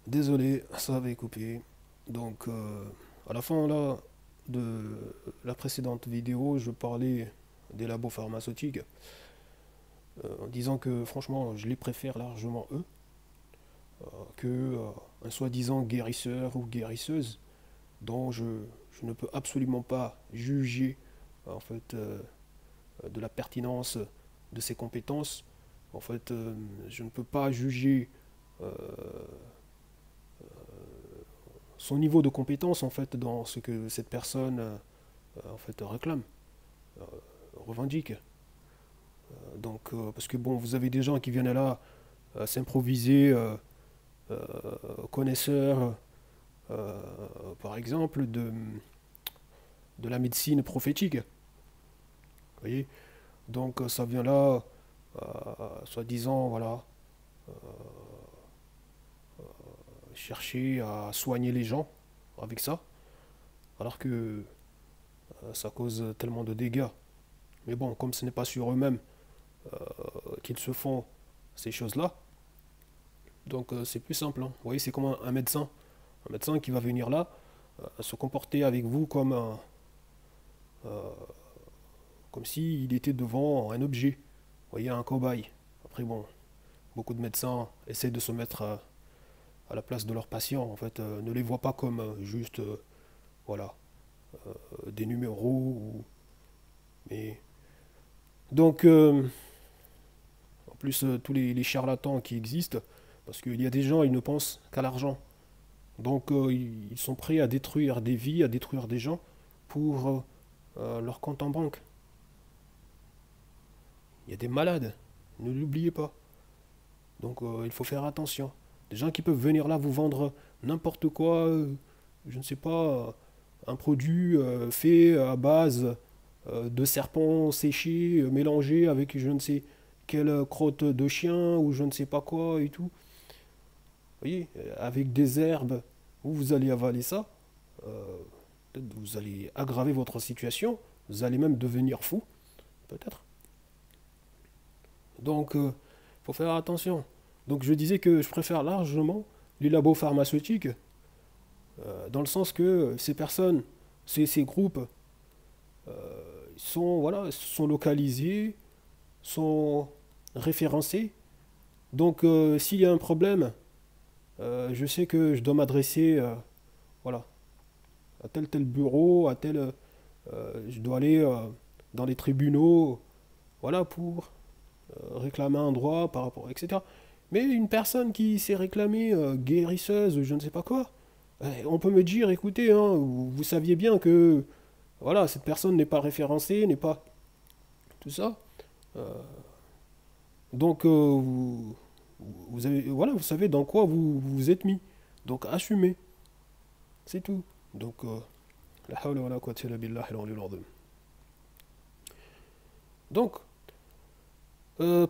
Désolé, ça avait coupé. Donc, à la fin là de la précédente vidéo, je parlais des labos pharmaceutiques en disant que franchement, je les préfère largement eux que un soi-disant guérisseur ou guérisseuse dont je ne peux absolument pas juger en fait de la pertinence de ses compétences. En fait, je ne peux pas juger euh, son niveau de compétence en fait dans ce que cette personne en fait réclame, euh, revendique. Parce que bon, vous avez des gens qui viennent là s'improviser euh, connaisseurs, euh, par exemple, de la médecine prophétique. Vous voyez. Donc ça vient là, soi-disant, voilà, chercher à soigner les gens avec ça, alors que ça cause tellement de dégâts. Mais bon, comme ce n'est pas sur eux-mêmes qu'ils se font ces choses-là, donc c'est plus simple, hein. Vous voyez, c'est comme un médecin qui va venir là, se comporter avec vous comme s'il était devant un objet, vous voyez, un cobaye. Après bon, beaucoup de médecins essaient de se mettre à la place de leurs patients, en fait, ne les voient pas comme juste, voilà, des numéros. Mais donc, en plus, tous les charlatans qui existent, parce qu'il y a des gens, ils ne pensent qu'à l'argent. Donc, ils sont prêts à détruire des vies, à détruire des gens pour leur compte en banque. Il y a des malades, ne l'oubliez pas. Donc, il faut faire attention. Des gens qui peuvent venir là vous vendre n'importe quoi, je ne sais pas, un produit fait à base de serpents séchés, mélangés avec je ne sais quelle crotte de chien ou je ne sais pas quoi et tout. Vous voyez, avec des herbes, vous allez avaler ça, euh, peut-être vous allez aggraver votre situation, vous allez même devenir fou, peut-être. Donc, il faut faire attention. Donc, je disais que je préfère largement les labos pharmaceutiques, dans le sens que ces personnes, ces groupes, sont, voilà, sont localisés, sont référencés. Donc, s'il y a un problème, je sais que je dois m'adresser voilà, à tel bureau, à tel. Je dois aller dans les tribunaux voilà, pour réclamer un droit par rapport, etc. Mais une personne qui s'est réclamée guérisseuse, je ne sais pas quoi, on peut me dire, écoutez, hein, vous saviez bien que voilà, cette personne n'est pas référencée, n'est pas tout ça. Euh, donc vous avez, voilà, vous savez dans quoi vous vous êtes mis. Donc assumez, c'est tout. Donc la hawla wa la quwwata illa billahi al-aliyyil azim. Donc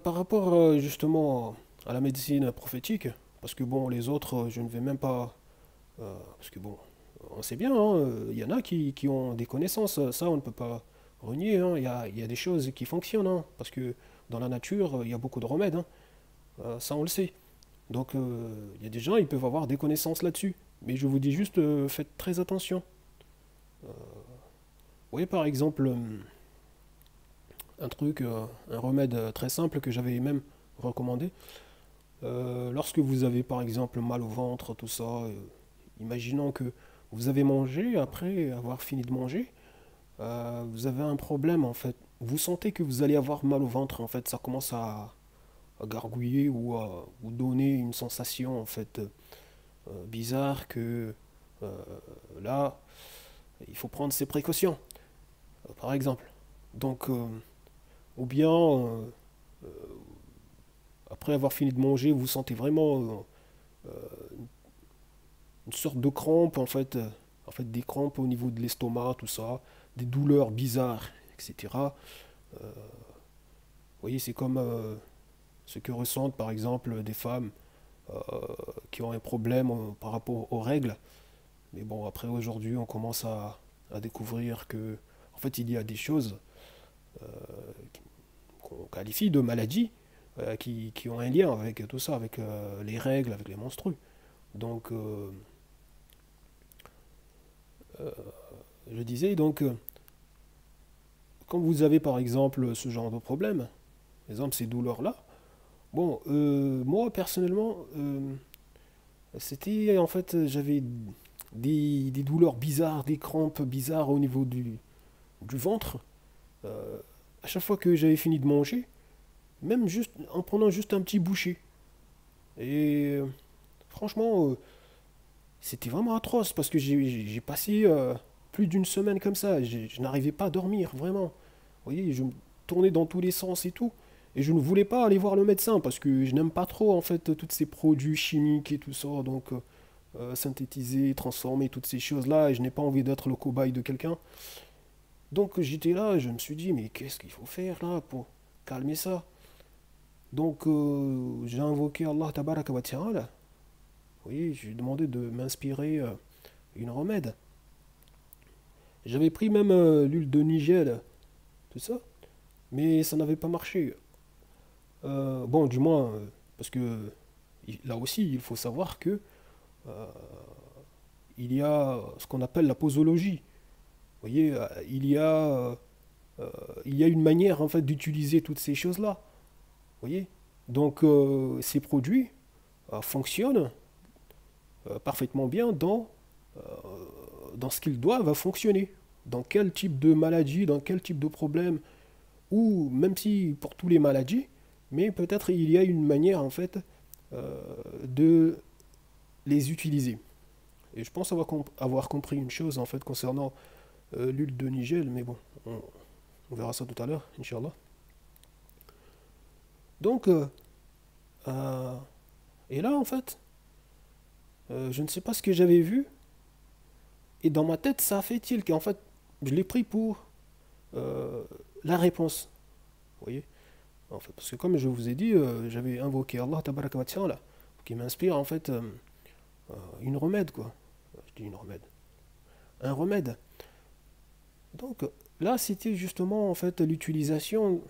par rapport justement à la médecine prophétique, parce que bon les autres je ne vais même pas parce que bon on sait bien, hein, il y en a qui ont des connaissances, ça on ne peut pas renier, hein. Il y a des choses qui fonctionnent, hein, parce que dans la nature il y a beaucoup de remèdes, hein. Ça on le sait. Donc il y a des gens, ils peuvent avoir des connaissances là-dessus. Mais je vous dis juste, faites très attention. Vous voyez par exemple un truc, un remède très simple que j'avais même recommandé. Lorsque vous avez par exemple mal au ventre, tout ça, imaginons que vous avez mangé, après avoir fini de manger, vous avez un problème en fait. Vous sentez que vous allez avoir mal au ventre, en fait, ça commence à gargouiller ou à vous donner une sensation en fait bizarre que euh, là, il faut prendre ses précautions, par exemple. Donc, ou bien, après avoir fini de manger, vous sentez vraiment une sorte de crampe, en fait, des crampes au niveau de l'estomac, tout ça, des douleurs bizarres, etc. Vous voyez, c'est comme ce que ressentent, par exemple, des femmes euh, qui ont un problème par rapport aux règles. Mais bon, après, aujourd'hui, on commence à découvrir que, en fait, il y a des choses qu'on qualifie de maladies qui ont un lien avec tout ça, avec les règles, avec les menstrues. Donc, je disais, donc, quand vous avez par exemple ce genre de problème, par exemple ces douleurs-là, bon, moi personnellement, c'était en fait, j'avais des douleurs bizarres, des crampes bizarres au niveau du ventre. Euh, à chaque fois que j'avais fini de manger, même juste en prenant juste un petit bouchée. Et franchement, c'était vraiment atroce parce que j'ai passé plus d'une semaine comme ça. Je n'arrivais pas à dormir, vraiment. Vous voyez, je me tournais dans tous les sens et tout. Et je ne voulais pas aller voir le médecin parce que je n'aime pas trop en fait tous ces produits chimiques et tout ça. Donc synthétiser, transformer toutes ces choses-là. Et je n'ai pas envie d'être le cobaye de quelqu'un. Donc j'étais là, je me suis dit, mais qu'est-ce qu'il faut faire là pour calmer ça? Donc j'ai invoqué Allah Tabaraka wa Ta'ala. Oui, j'ai demandé de m'inspirer une remède. J'avais pris même l'huile de Nigel, tout ça, mais ça n'avait pas marché. Bon, du moins, parce que là aussi, il faut savoir que euh, il y a ce qu'on appelle la posologie. Vous voyez, il y a une manière en fait d'utiliser toutes ces choses-là. Vous voyez? Donc ces produits fonctionnent parfaitement bien dans ce qu'ils doivent fonctionner. Dans quel type de maladie, dans quel type de problème, ou même si pour tous les maladies, mais peut-être il y a une manière en fait de les utiliser. Et je pense avoir compris une chose en fait concernant l'huile de Nigel, mais bon, on verra ça tout à l'heure, Inch'Allah. Donc, euh, et là en fait, je ne sais pas ce que j'avais vu, et dans ma tête ça a fait tilt, qu'en fait, je l'ai pris pour euh, la réponse. Vous voyez? En fait, parce que comme je vous ai dit, j'avais invoqué Allah tabaraka wa ta'ala, qui m'inspire en fait une remède, quoi. Je dis une remède. Un remède. Donc là, c'était justement en fait l'utilisation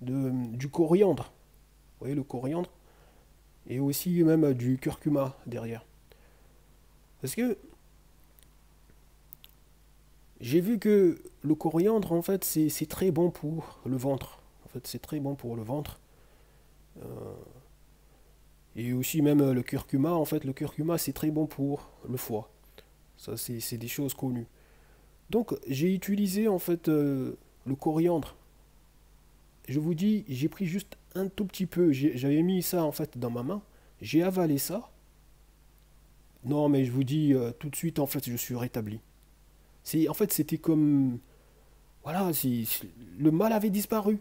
du coriandre. Vous voyez le coriandre? Et aussi même du curcuma derrière. Parce que j'ai vu que le coriandre, en fait, c'est très bon pour le ventre. En fait, c'est très bon pour le ventre. Et aussi même le curcuma, en fait, le curcuma, c'est très bon pour le foie. Ça, c'est des choses connues. Donc, j'ai utilisé, en fait, le coriandre. Je vous dis, j'ai pris juste un tout petit peu. J'avais mis ça, en fait, dans ma main. J'ai avalé ça. Non, mais je vous dis, tout de suite, en fait, je suis rétabli. En fait, c'était comme... Voilà, le mal avait disparu.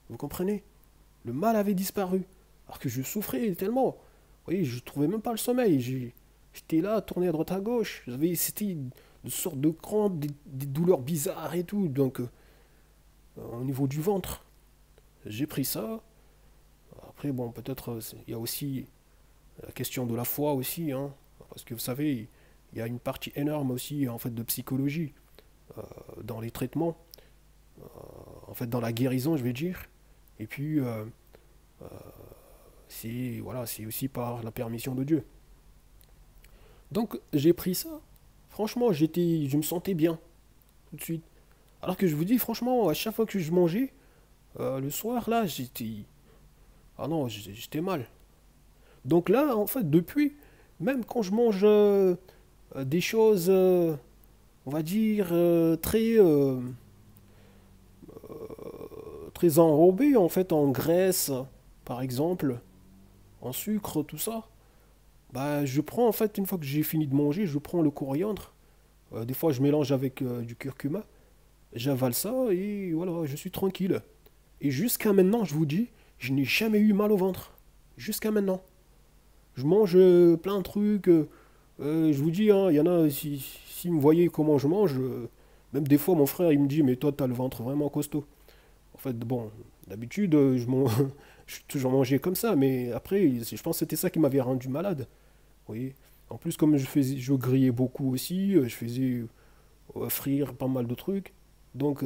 Vous comprenez? Le mal avait disparu. Alors que je souffrais tellement. Vous voyez, je ne trouvais même pas le sommeil. J'étais là, tourné à droite à gauche. C'était une sorte de crampes, des douleurs bizarres et tout. Donc, au niveau du ventre, j'ai pris ça. Après, bon, peut-être, il y a aussi la question de la foi aussi, hein. Parce que vous savez, il y a une partie énorme aussi, en fait, de psychologie dans les traitements. En fait, dans la guérison, je vais dire. Et puis, c'est aussi par la permission de Dieu. Donc j'ai pris ça. Franchement, je me sentais bien tout de suite. Alors que je vous dis, franchement, à chaque fois que je mangeais, le soir, là, ah non, j'étais mal. Donc là, en fait, depuis, même quand je mange des choses, on va dire, très enrobées, en fait, en graisse, par exemple, en sucre, tout ça, bah, je prends, en fait, une fois que j'ai fini de manger, je prends le coriandre. Des fois, je mélange avec du curcuma. J'avale ça et voilà, je suis tranquille. Et jusqu'à maintenant, je vous dis, je n'ai jamais eu mal au ventre. Jusqu'à maintenant. Je mange plein de trucs. Je vous dis, hein, il y en a, si me voyez comment je mange, même des fois, mon frère, il me dit, mais toi, t'as le ventre vraiment costaud. En fait, bon, d'habitude, je suis toujours mangé comme ça, mais après, je pense que c'était ça qui m'avait rendu malade. Vous voyez? En plus, comme je grillais beaucoup aussi, je faisais frire pas mal de trucs. Donc,